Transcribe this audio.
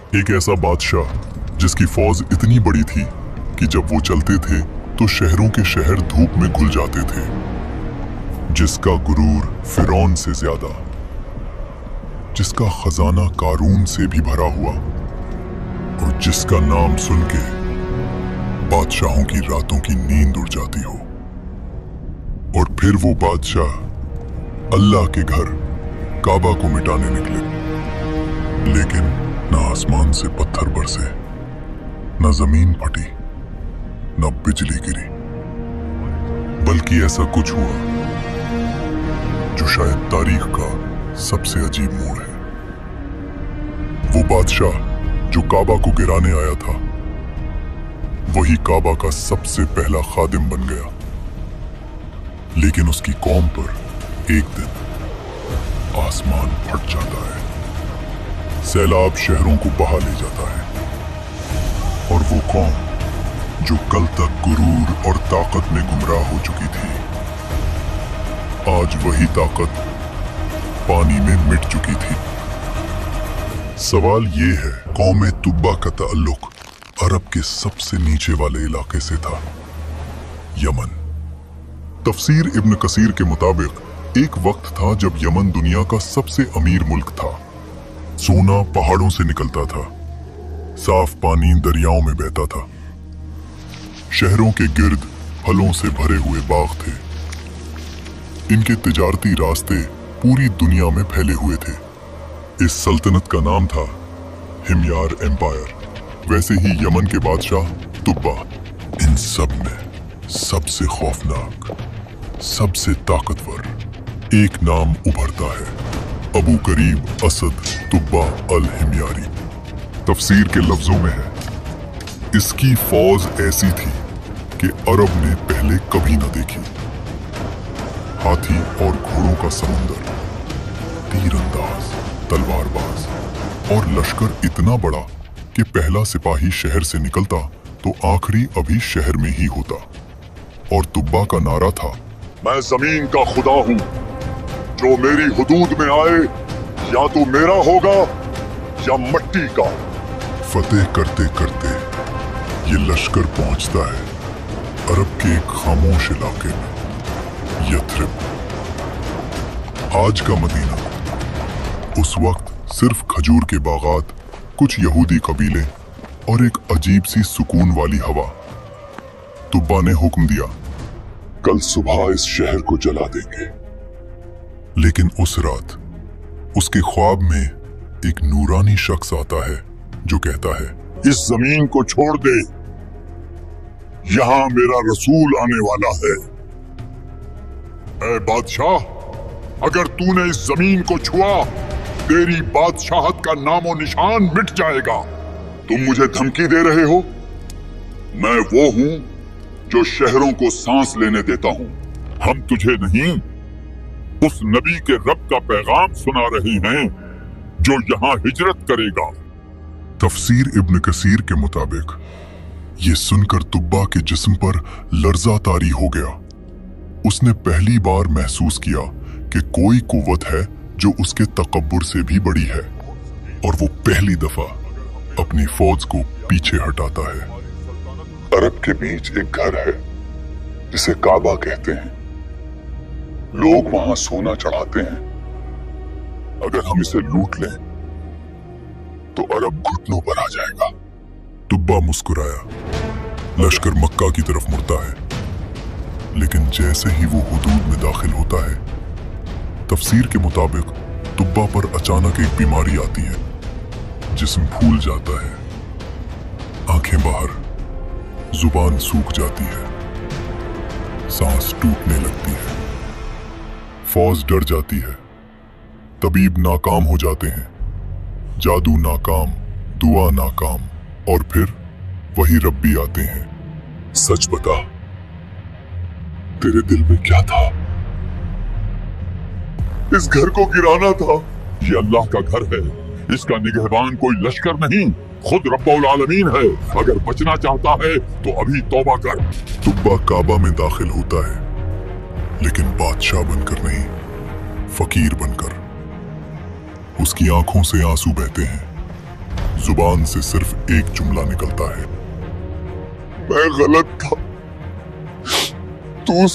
एक ऐसा बादशाह जिसकी फौज इतनी बड़ी थी कि जब वो चलते थे तो शहरों के शहर धूप में घुल जाते थे, जिसका गुरूर फिरौन से ज्यादा, जिसका खजाना कारून से भी भरा हुआ, और जिसका नाम सुन के बादशाहों की रातों की नींद उड़ जाती हो। और फिर वो बादशाह अल्लाह के घर काबा को मिटाने निकले, लेकिन न आसमान से पत्थर बरसे, न जमीन फटी, न बिजली गिरी, बल्कि ऐसा कुछ हुआ जो शायद तारीख का सबसे अजीब मोड़ है। वो बादशाह जो काबा को गिराने आया था, वही काबा का सबसे पहला खादिम बन गया। लेकिन उसकी कौम पर एक दिन आसमान फट जाता है, सैलाब शहरों को बहा ले जाता है, और वो कौम जो कल तक गुरूर और ताकत में गुमराह हो चुकी थी, आज वही ताकत पानी में मिट चुकी थी। सवाल ये है, कौम तुब्बा का ताल्लुक अरब के सबसे नीचे वाले इलाके से था, यमन। तफसीर इब्न कसीर के मुताबिक एक वक्त था जब यमन दुनिया का सबसे अमीर मुल्क था। सोना पहाड़ों से निकलता था, साफ पानी दरियाओं में बहता था, शहरों के गिर्द फलों से भरे हुए बाग थे। इनके तिजारती रास्ते पूरी दुनिया में फैले हुए थे। इस सल्तनत का नाम था हिमयार एम्पायर। वैसे ही यमन के बादशाह तुब्बा। इन सब में सबसे खौफनाक, सबसे ताकतवर एक नाम उभरता है, अबू करीब असद तुब्बा अल हिमयारी। तफसीर के लफ्जों में है, इसकी फौज ऐसी थी कि अरब ने पहले कभी न देखी। हाथी और घोड़ों का समुंदर, तीरंदाज, तलवारबाज और लश्कर इतना बड़ा कि पहला सिपाही शहर से निकलता तो आखिरी अभी शहर में ही होता। और तुब्बा का नारा था, मैं जमीन का खुदा हूं, जो मेरी हुदूद में आए या तो मेरा होगा या मट्टी का। फतेह करते करते ये लश्कर पहुंचता है अरब के एक खामोश इलाके में, यथरिब। आज का मदीना उस वक्त सिर्फ खजूर के बागात, कुछ यहूदी कबीले और एक अजीब सी सुकून वाली हवा। तुब्बा ने हुक्म दिया, कल सुबह इस शहर को जला देंगे। लेकिन उस रात उसके ख्वाब में एक नूरानी शख्स आता है जो कहता है, इस जमीन को छोड़ दे, यहां मेरा रसूल आने वाला है। ऐ बादशाह, अगर तूने इस जमीन को छुआ, तेरी बादशाहत का नामो निशान मिट जाएगा। तुम मुझे धमकी दे रहे हो? मैं वो हूं जो शहरों को सांस लेने देता हूं। हम तुझे नहीं, उस नबी के रब का पैगाम सुना रहे हैं जो यहां हिजरत करेगा। तफसीर इब्न कसीर के मुताबिक ये सुनकर तुब्बा के जिस्म पर लर्जा तारी हो गया। उसने पहली बार महसूस किया कि कोई कुव्वत है जो उसके तकब्बुर से भी बड़ी है, और वो पहली दफा अपनी फौज को पीछे हटाता है। अरब के बीच एक घर है जिसे काबा कहते हैं। लोग वहां सोना चढ़ाते हैं। अगर हम इसे लूट लें तो अरब घुटनों पर आ जाएगा। तुब्बा मुस्कुराया। लश्कर मक्का की तरफ मुड़ता है, लेकिन जैसे ही वो हुदूद में दाखिल होता है, तफसीर के मुताबिक तुब्बा पर अचानक एक बीमारी आती है। जिस्म फूल जाता है, आंखें बाहर, जुबान सूख जाती है, सांस टूटने लगती है। फौज डर जाती है, तबीब नाकाम हो जाते हैं, जादू नाकाम, दुआ नाकाम, और फिर वही रब्बी आते हैं। सच बता, तेरे दिल में क्या था? इस घर को गिराना था। ये अल्लाह का घर है, इसका निगहबान कोई लश्कर नहीं, खुद रब्बुल आलमीन है। अगर बचना चाहता है तो अभी तौबा कर। तुब्बा काबा में दाखिल होता है, लेकिन बादशाह बनकर नहीं, फकीर बनकर। उसकी आंखों से आंसू बहते हैं, जुबान से सिर्फ एक जुमला निकलता है, मैं गलत था, तू सही